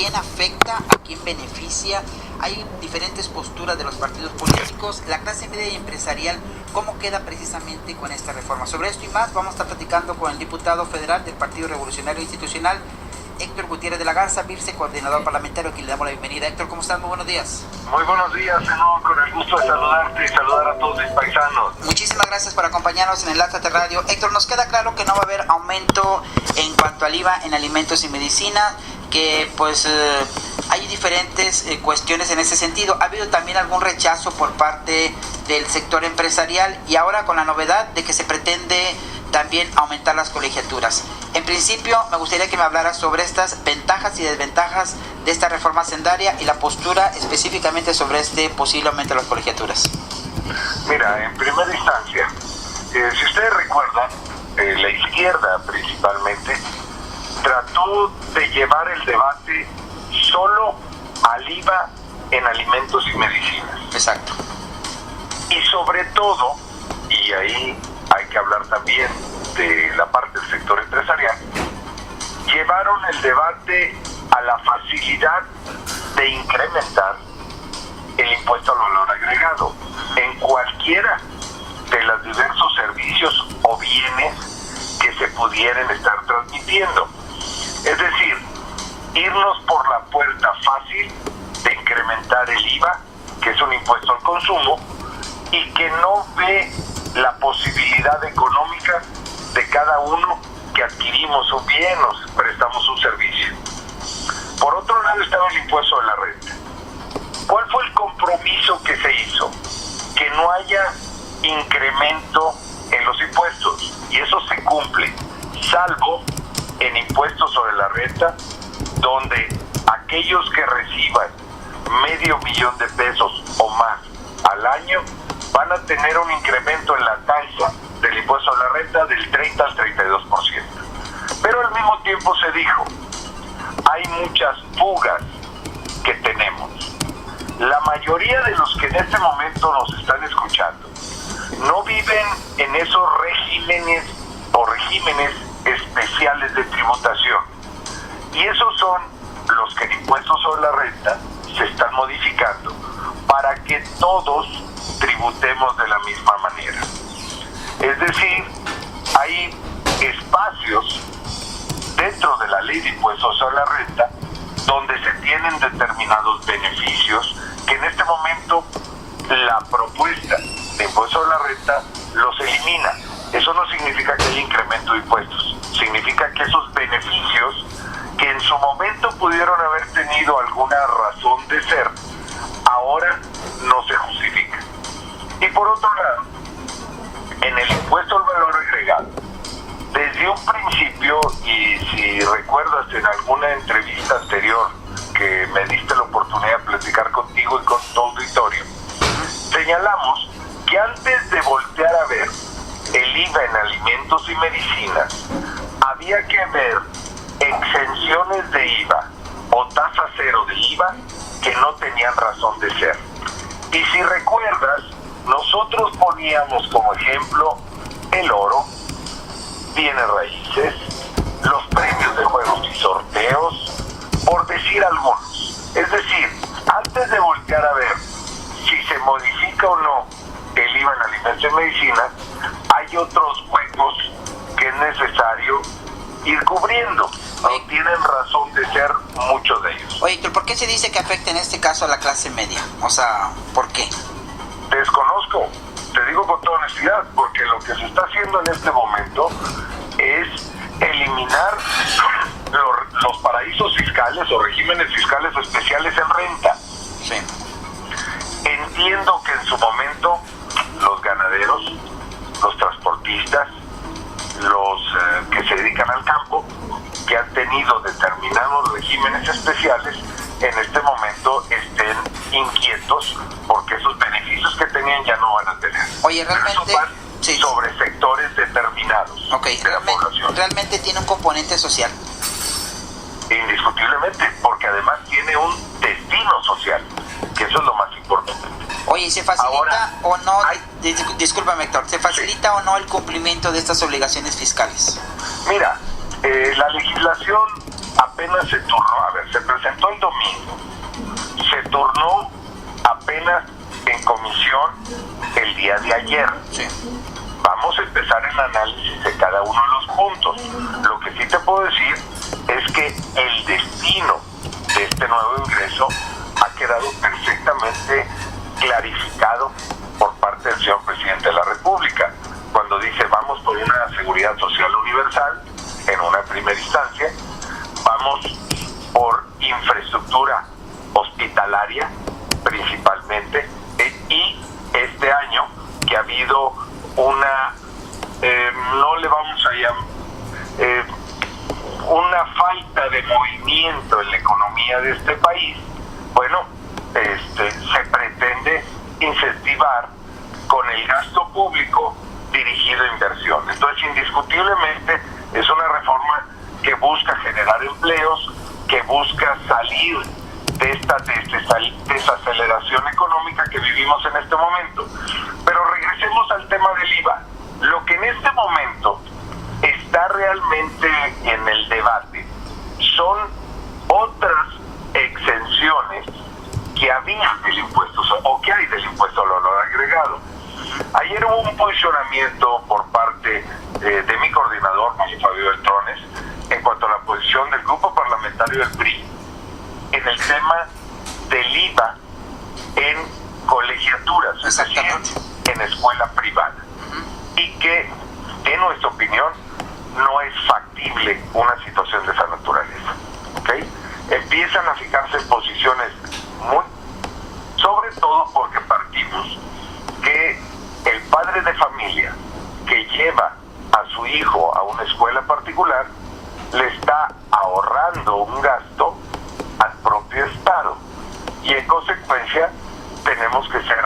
quién afecta, a quién beneficia? Hay diferentes posturas de los partidos políticos, la clase media y empresarial, ¿cómo queda precisamente con esta reforma? Sobre esto y más vamos a estar platicando con el diputado federal del Partido Revolucionario Institucional, Héctor Gutiérrez de la Garza, Virce, coordinador parlamentario, a quien le damos la bienvenida. Héctor, ¿cómo estás? Muy buenos días. Muy buenos días, Zenón, con el gusto de saludarte y saludar a todos mis paisanos. Muchísimas gracias por acompañarnos en Enlázate Radio. Héctor, nos queda claro que no va a haber aumento en cuanto al IVA en alimentos y medicina, que pues hay diferentes cuestiones en ese sentido. Ha habido también algún rechazo por parte del sector empresarial y ahora con la novedad de que se pretende también aumentar las colegiaturas. En principio, me gustaría que me hablaras sobre estas ventajas y desventajas de esta reforma hacendaria y la postura específicamente sobre este posible aumento de las colegiaturas. Mira, en primera instancia, si ustedes recuerdan, la izquierda principalmente trató de llevar el debate solo al IVA en alimentos y medicinas. Exacto. Y sobre todo, y ahí hay que hablar también de la parte del sector empresarial, llevaron el debate a la facilidad de incrementar el impuesto al valor agregado en cualquiera de los diversos servicios o bienes que se pudieran estar transmitiendo. Es decir, irnos por la puerta fácil de incrementar el IVA, que es un impuesto al consumo, y que no ve la posibilidad económica de cada uno que adquirimos un bien o prestamos un servicio. Por otro lado estaba el impuesto de la renta. ¿Cuál fue el compromiso que se hizo? Que no haya incremento en los impuestos, y eso se cumple, salvo en impuestos sobre la renta, donde aquellos que reciban $500,000 de pesos o más al año van a tener un incremento en la tasa del impuesto a la renta del 30 al 32%. Pero al mismo tiempo se dijo, hay muchas fugas que tenemos. La mayoría de los que en este momento nos están escuchando no viven en esos regímenes o regímenes especiales de tributación. Y esos son los que en impuestos sobre la renta se están modificando para que todos tributemos de la misma manera. Es decir, hay espacios dentro de la ley de impuestos sobre la renta donde se tienen determinados beneficios que en este momento la propuesta de impuestos sobre la renta los elimina. Eso no significa que haya incremento de impuestos, significa que esos beneficios que en su momento pudieron haber tenido alguna razón de ser, ahora no se justifican. Y por otro lado, en el impuesto al valor agregado, desde un principio, y si recuerdas en alguna entrevista anterior que me diste la oportunidad de platicar contigo y con tu auditorio, señalamos que antes de voltear a ver el IVA en alimentos y medicinas, había que ver exenciones de IVA o tasa cero de IVA que no tenían razón de ser. Y si recuerdas, nosotros poníamos como ejemplo el oro, bienes raíces, los premios de juegos y sorteos, por decir algunos. Es decir, antes de voltear a ver si se modifica o no el IVA en alimentos y medicinas, hay otros huecos que es necesario ir cubriendo. No tienen razón de ser muchos de ellos. Oye, Héctor, ¿por qué se dice que afecta en este caso a la clase media? O sea, ¿por qué? Desconozco, te digo con toda honestidad, porque lo que se está haciendo en este momento es eliminar los paraísos fiscales o regímenes fiscales especiales en renta. Sí. Entiendo que en su momento los ganaderos, los transportistas, los que se dedican al campo, que han tenido determinados regímenes especiales, en este momento estén inquietos porque esos beneficios que tenían ya no van a tener. Oye, realmente Pero eso van sí, sobre sectores determinados de la población. Realmente tiene un componente social. Indiscutiblemente, porque además tiene un destino social, que eso es lo más importante. Oye, ¿se facilita ahora, o no, discúlpame Héctor, ¿se facilita o no el cumplimiento de estas obligaciones fiscales? Mira, la legislación apenas se turnó, se presentó el ayer. Sí. Vamos a empezar el análisis de cada uno de los puntos. Lo que sí te puedo decir es que el destino de este nuevo ingreso ha quedado perfectamente clarificado por parte del señor presidente de la República, cuando dice vamos por una seguridad social universal en una primera instancia, vamos por infraestructura hospitalaria principalmente, y este año que ha habido una no le vamos a llamar una falta de movimiento en la economía de este país, bueno, se pretende incentivar con el gasto público dirigido a inversión. Entonces, indiscutiblemente es una reforma que busca generar empleos, que busca salir de esta desaceleración económica que vivimos en este momento. Pero regresemos al tema del IVA. Lo que en este momento está realmente en el debate son otras exenciones que había del impuesto o que hay del impuesto al valor agregado. Ayer hubo un posicionamiento por parte de mi coordinador, Mario Fabio Beltrones, en cuanto a la posición del grupo parlamentario del PRI en el tema del IVA en colegiaturas, es decir, en escuela privada, y que, en nuestra opinión, no es factible una situación de esa naturaleza. ¿Okay? Empiezan a fijarse posiciones sobre todo porque partimos que el padre de familia que lleva a su hijo a una escuela particular le está ahorrando un gasto al propio Estado, y en consecuencia tenemos que ser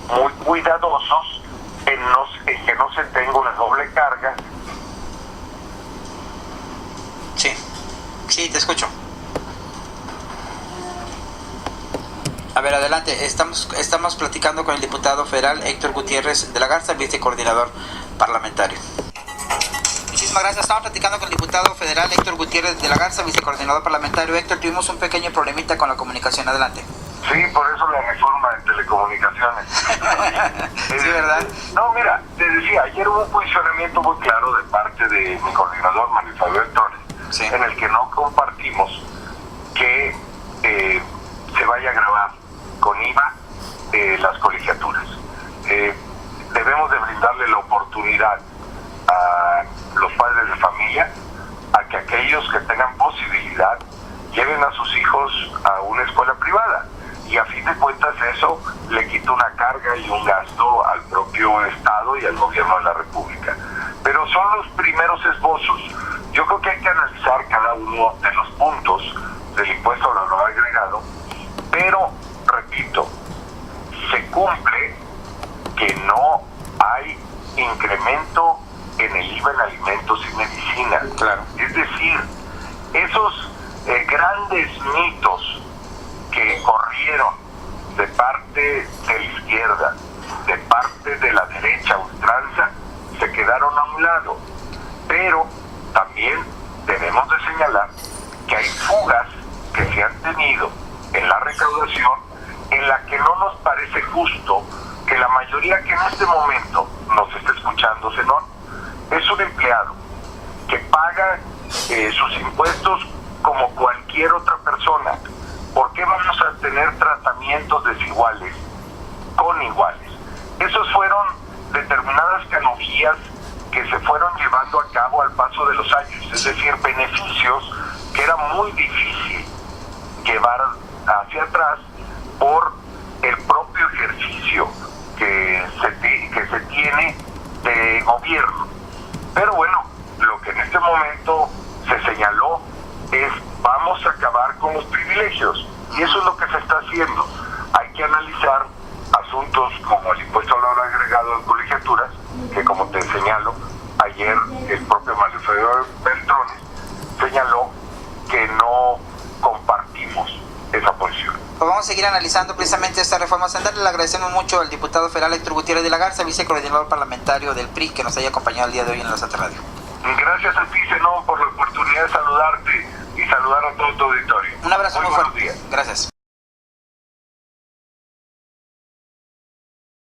muy cuidadosos en que no se tenga una doble carga. Sí, te escucho. A ver, adelante. Estamos platicando con el diputado federal Héctor Gutiérrez de la Garza, vicecoordinador parlamentario. Muchísimas gracias. Estamos platicando con el diputado federal Héctor Gutiérrez de la Garza, vicecoordinador parlamentario. Héctor, tuvimos un pequeño problemita con la comunicación. Adelante. Sí, por eso la reforma de telecomunicaciones. Sí, ¿verdad? No, mira, te decía, ayer hubo un posicionamiento muy claro de parte de mi coordinador, Mario Fabio Beltrones, sí, en el que no compartimos que se vaya a grabar con IVA las colegiaturas. Debemos de brindarle la oportunidad a los padres de familia a que aquellos que tengan posibilidad lleven a sus hijos a una escuela privada, y a fin de cuentas eso le quita una carga y un gasto al propio Estado y al gobierno de la República. Pero son los primeros esbozos. Yo creo que hay que analizar cada uno de los puntos del impuesto al valor agregado, pero, repito, se cumple que no hay incremento en el IVA en alimentos y medicina. Claro. Es decir, esos grandes mitos que corrieron de parte de la izquierda, de parte de la derecha ultranza, se quedaron a un lado. Pero también debemos de señalar que hay fugas que se han tenido en la recaudación, en la que no nos parece justo que la mayoría que en este momento nos está escuchando, Zenón, es un empleado que paga sus impuestos como cualquier otra persona. ¿Por qué vamos a tener tratamientos desiguales con iguales? Esos fueron determinadas canonjías que se fueron llevando a cabo al paso de los años, es decir, beneficios que era muy difícil llevar hacia atrás por el propio ejercicio que se tiene de gobierno. Pero bueno, lo que en este momento se señaló es vamos a acabar con los privilegios, y eso es lo que se está haciendo. Hay que analizar asuntos como el impuesto al valor agregado en colegiaturas, que como te señalo, ayer el propio Mario Fabio Beltrones señaló que no compartimos esa posición. Pues vamos a seguir analizando precisamente esta reforma central. Le agradecemos mucho al diputado federal Héctor Gutiérrez de la Garza, vicecoordinador parlamentario del PRI, que nos haya acompañado el día de hoy en la Santa Radio. Gracias a ti, Zenón, por la oportunidad de saludarte y saludar a todo tu auditorio. Un abrazo muy fuerte. Buenos días. Gracias.